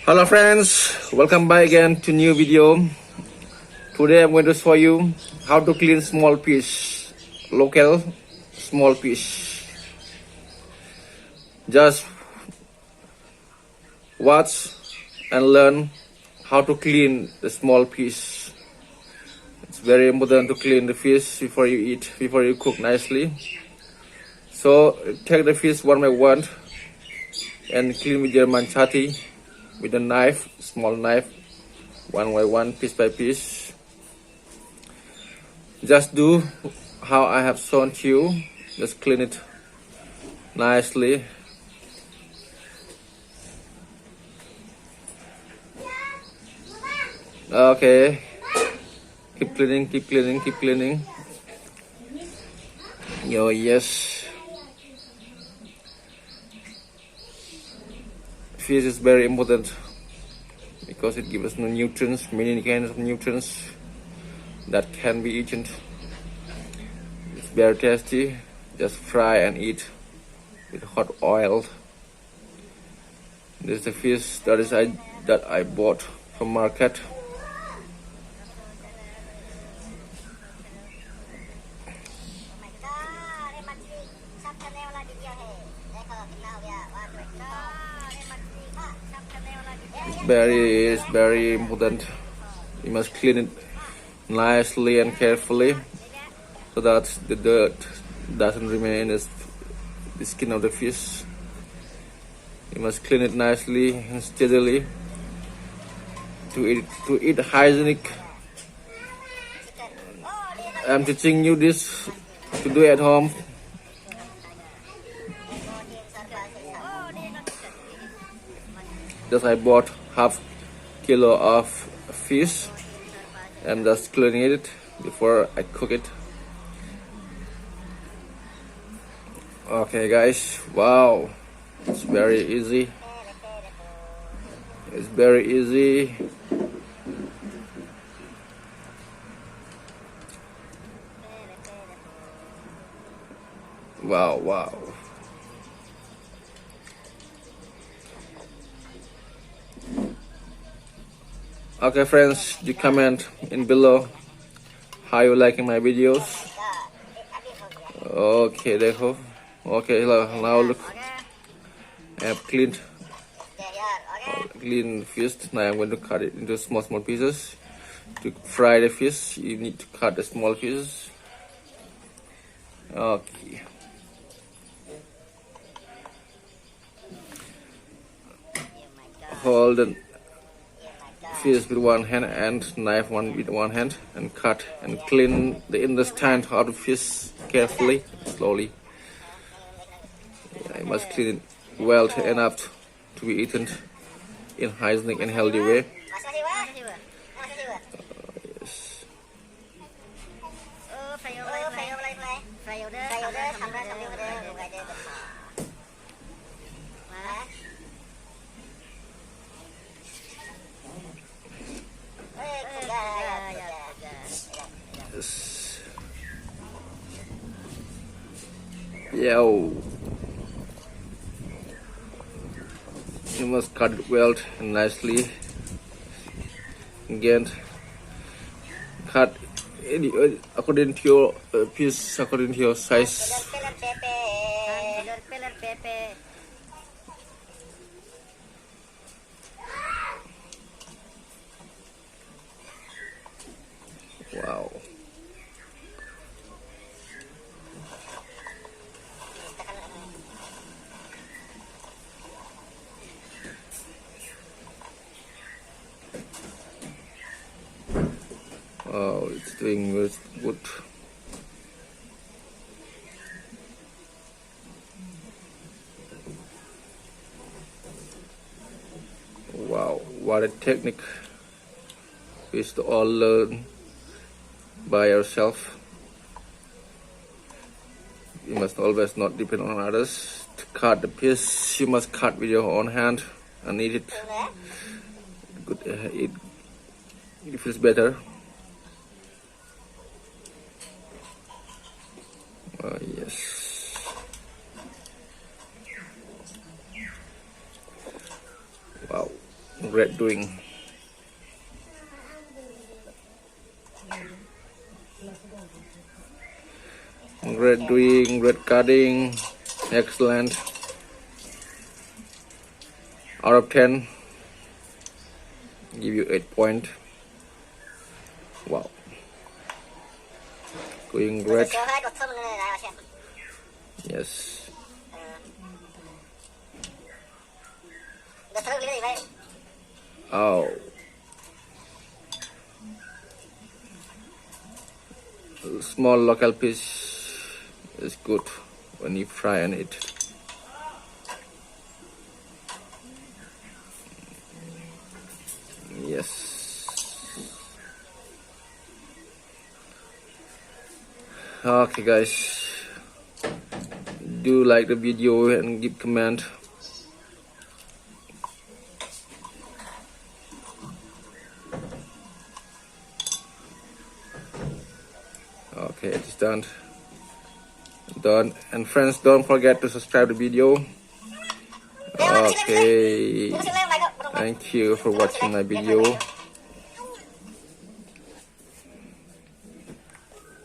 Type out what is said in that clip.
Hello friends, welcome back again to new video. Today I'm going to show you how to clean small fish, local small fish. Just watch and learn how to clean the small fish. It's very important to clean the fish before you eat, before you cook nicely. So take the fish one by one and clean with your machete, with a knife, small knife, one by one, piece by piece. Just do how I have shown to you. Just clean it nicely. Okay. Keep cleaning, keep cleaning, keep cleaning. Oh yes. Fish is very important because it gives us nutrients, many kinds of nutrients that can be eaten. It's very tasty. Just fry and eat with hot oil. This is the fish that I bought from market. It's very important. You must clean it nicely and carefully so that the dirt doesn't remain in the skin of the fish. You must clean it nicely and steadily to eat hygienic. I'm teaching you this to do at home. Just I bought half kilo of fish and just cleaning it before I cook it. Okay guys, wow, it's very easy. It's very easy. Wow. Okay friends, you comment in below how you liking my videos. Okay, देखो. Okay, now look. I have cleaned fish. Now I'm going to cut it into small pieces. To fry the fish, you need to cut the small pieces. Okay. Hold the fish with one hand and knife with one hand and cut and clean the intestine out of the fish carefully, slowly. I must clean it well enough to be eaten in hygienic and healthy way. Yes. Yes. Yo. You must cut it well and nicely. Again, cut according to your piece, according to your size. Wow. Oh, it's doing very good. Wow, what a technique. We should all learn by yourself. You must always not depend on others. To cut the piece, you must cut with your own hand and eat it. Good, it feels better. Yes. Wow. Great doing. Great doing, great cutting. Excellent. Out of 10, give you 8 point. Wow. Doing great. Yes. Oh. Small local fish is good when you fry and eat. Yes. Okay guys, do like the video and give comment. Okay, it's done. And friends, don't forget to subscribe the video. Okay, thank you for watching my video.